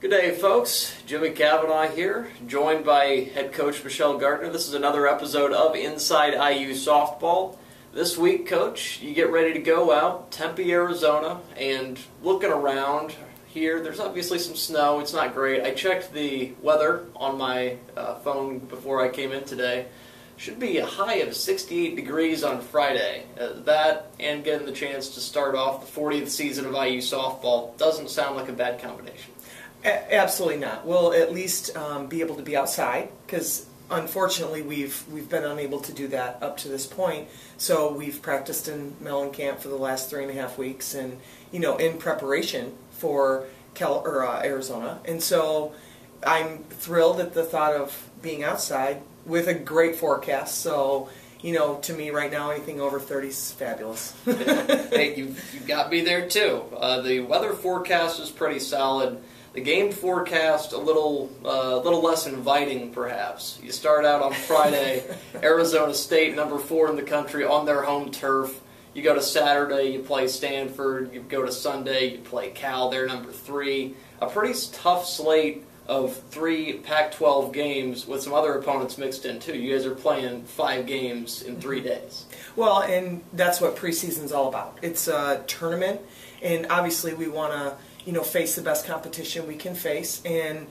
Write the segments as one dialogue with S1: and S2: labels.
S1: Good day, folks. Jimmy Cavanaugh here, joined by head coach Michelle Gardner. This is another episode of Inside IU Softball. This week, Coach, you get ready to go out, Tempe, Arizona, and looking around here, there's obviously some snow. It's not great. I checked the weather on my phone before I came in today. Should be a high of 68 degrees on Friday. That and getting the chance to start off the 40th season of IU softball doesn't sound like a bad combination.
S2: Absolutely not. We'll at least be able to be outside because unfortunately we've been unable to do that up to this point. So we've practiced in Mellon Camp for the last 3.5 weeks, and in preparation for Arizona. And so I'm thrilled at the thought of being outside with a great forecast. So to me right now, anything over 30 is fabulous.
S1: Hey, you got me there too. The weather forecast is pretty solid. The game forecast a little less inviting, perhaps. You start out on Friday, Arizona State, number 4 in the country, on their home turf. You go to Saturday, you play Stanford. You go to Sunday, you play Cal, they're number 3. A pretty tough slate of 3 Pac-12 games with some other opponents mixed in too. You guys are playing 5 games in 3 days.
S2: Well, and that's what preseason's all about. It's a tournament, and obviously we want to face the best competition we can face. And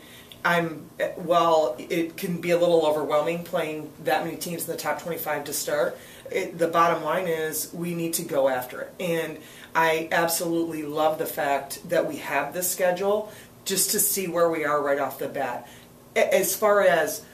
S2: while it can be a little overwhelming playing that many teams in the top 25 to start, the bottom line is we need to go after it. And I absolutely love the fact that we have this schedule just to see where we are right off the bat. As far as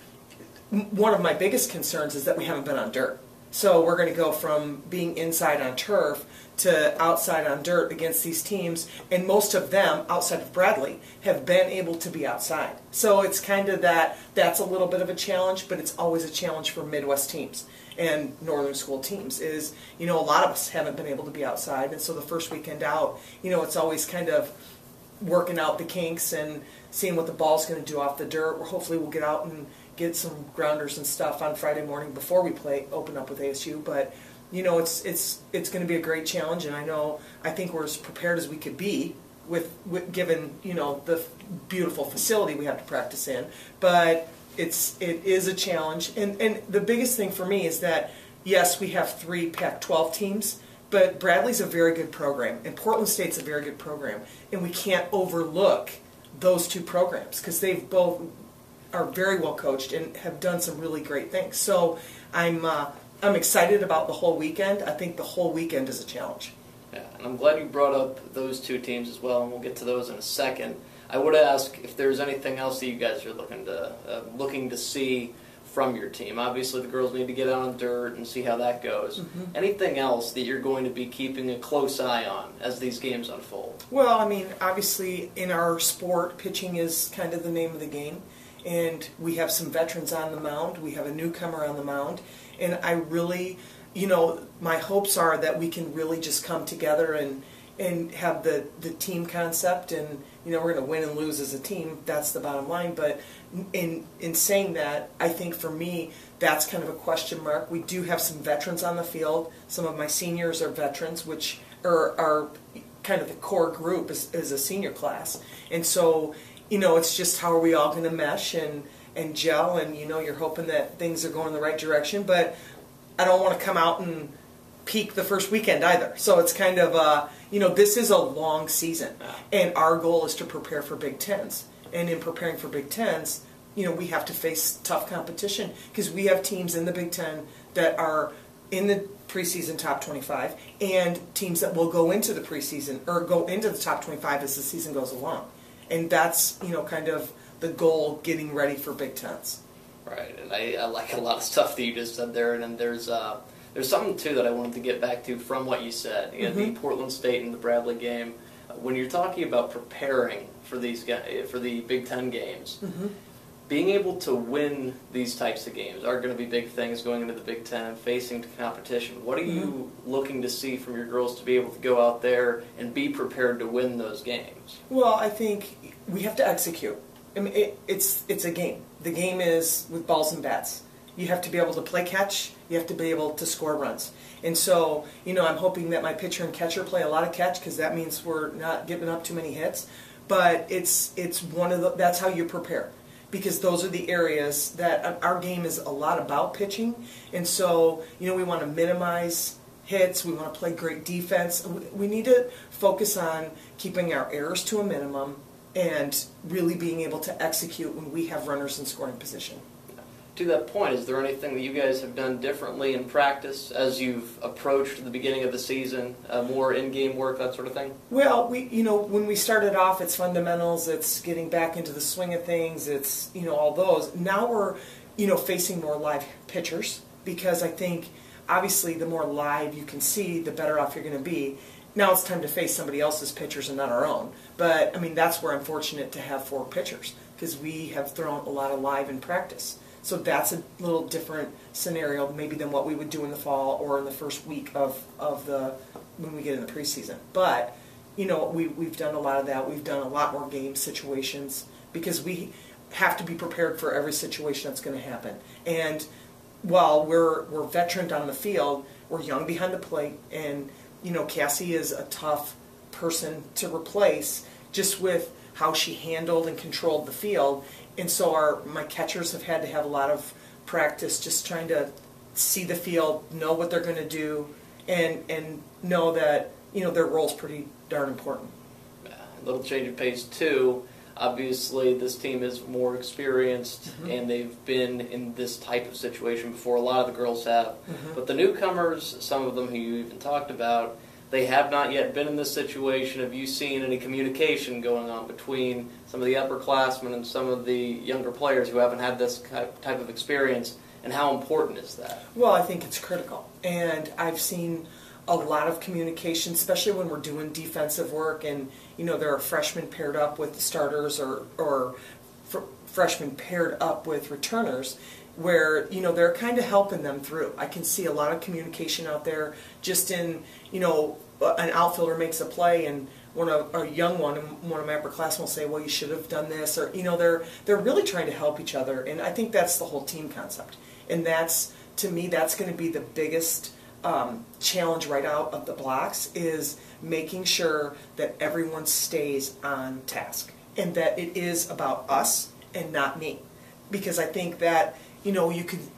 S2: one of my biggest concerns is that we haven't been on dirt. So we're going to go from being inside on turf to outside on dirt against these teams, and most of them, outside of Bradley, have been able to be outside. So it's kind of that's a little bit of a challenge, but it's always a challenge for Midwest teams and Northern School teams is, a lot of us haven't been able to be outside, and so the first weekend out, it's always kind of working out the kinks and seeing what the ball's going to do off the dirt. Hopefully we'll get out and get some grounders and stuff on Friday morning before we open up with ASU, but it's going to be a great challenge, and I think we're as prepared as we could be with given the beautiful facility we have to practice in. But it is a challenge, and the biggest thing for me is that yes, we have 3 Pac-12 teams, but Bradley's a very good program, and Portland State's a very good program, and we can't overlook those 2 programs because they've both are very well coached and have done some really great things. So I'm excited about the whole weekend. I think the whole weekend is a challenge.
S1: Yeah, and I'm glad you brought up those 2 teams as well, and we'll get to those in a second. I would ask if there's anything else that you guys are looking to see from your team. Obviously, the girls need to get out on dirt and see how that goes. Mm-hmm. Anything else that you're going to be keeping a close eye on as these games unfold?
S2: Well, obviously, in our sport, pitching is kind of the name of the game. And we have some veterans on the mound. We have a newcomer on the mound. And I really, my hopes are that we can really just come together and have the team concept. And, we're going to win and lose as a team. That's the bottom line. But in saying that, I think for me, that's kind of a question mark. We do have some veterans on the field. Some of my seniors are veterans, which are kind of the core group is a senior class. And so it's just how are we all going to mesh and gel, and you're hoping that things are going in the right direction, but I don't want to come out and peak the first weekend either. So it's kind of, this is a long season, and our goal is to prepare for Big Tens. And in preparing for Big Tens, we have to face tough competition because we have teams in the Big Ten that are in the preseason top 25 and teams that will go into the preseason or go into the top 25 as the season goes along. And that's, kind of the goal getting ready for Big Tens.
S1: Right, and I like a lot of stuff that you just said there, and then there's something, too, that I wanted to get back to from what you said. The Portland State and the Bradley game. When you're talking about preparing for the Big Ten games, being able to win these types of games are going to be big things going into the Big Ten, facing competition. What are you looking to see from your girls to be able to go out there and be prepared to win those games?
S2: Well, I think we have to execute. It's a game. The game is with balls and bats. You have to be able to play catch. You have to be able to score runs. And so, I'm hoping that my pitcher and catcher play a lot of catch because that means we're not giving up too many hits. but it's one of the, that's how you prepare, because those are the areas that our game is a lot about pitching, and so we want to minimize hits, we want to play great defense. We need to focus on keeping our errors to a minimum and really being able to execute when we have runners in scoring position.
S1: To that point, is there anything that you guys have done differently in practice as you've approached the beginning of the season, more in-game work, that sort of thing?
S2: Well, when we started off, it's fundamentals, it's getting back into the swing of things, it's, all those. Now we're, facing more live pitchers, because I think, obviously, the more live you can see, the better off you're going to be. Now it's time to face somebody else's pitchers and not our own. But, that's where I'm fortunate to have 4 pitchers, because we have thrown a lot of live in practice. So that's a little different scenario maybe than what we would do in the fall or in the first week of when we get in the preseason. But, we've done a lot of that. We've done a lot more game situations, because we have to be prepared for every situation that's going to happen. And while we're veteran on the field, we're young behind the plate, and Cassie is a tough person to replace just with how she handled and controlled the field. And so my catchers have had to have a lot of practice just trying to see the field, know what they're going to do, and know that their role's pretty darn important.
S1: A little change of pace too. Obviously, this team is more experienced, and they've been in this type of situation before. A lot of the girls have. But the newcomers, some of them who you even talked about, they have not yet been in this situation. Have you seen any communication going on between some of the upperclassmen and some of the younger players who haven't had this type of experience, and how important is that?
S2: Well, I think it's critical. And I've seen a lot of communication, especially when we're doing defensive work, and there are freshmen paired up with the starters, or freshmen paired up with returners, where they're kind of helping them through. I can see a lot of communication out there, just in an outfielder makes a play, and one of my upperclassmen will say, well, you should have done this, or they're really trying to help each other. And I think that's the whole team concept, and that's, to me, that's going to be the biggest challenge right out of the blocks, is making sure that everyone stays on task, and that it is about us and not me. Because I think that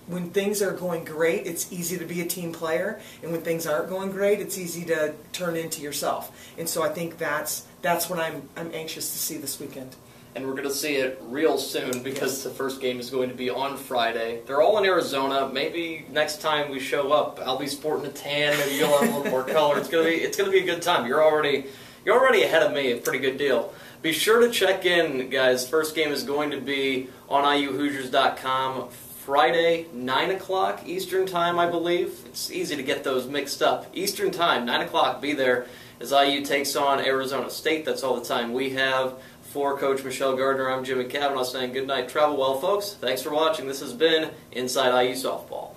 S2: when things are going great, it's easy to be a team player, and when things aren't going great, it's easy to turn into yourself. And so I think that's what I'm anxious to see this weekend.
S1: And we're going to see it real soon, because the first game is going to be on Friday. They're all in Arizona. Maybe next time we show up, I'll be sporting a tan. Maybe you'll have a little more color. It's going to be a good time. You're already ahead of me. A pretty good deal. Be sure to check in, guys. First game is going to be on IUHoosiers.com. Friday, 9 o'clock Eastern Time, I believe. It's easy to get those mixed up. Eastern Time, 9 o'clock, be there as IU takes on Arizona State. That's all the time we have. For Coach Michelle Gardner, I'm Jimmy Cavanaugh saying good night. Travel well, folks. Thanks for watching. This has been Inside IU Softball.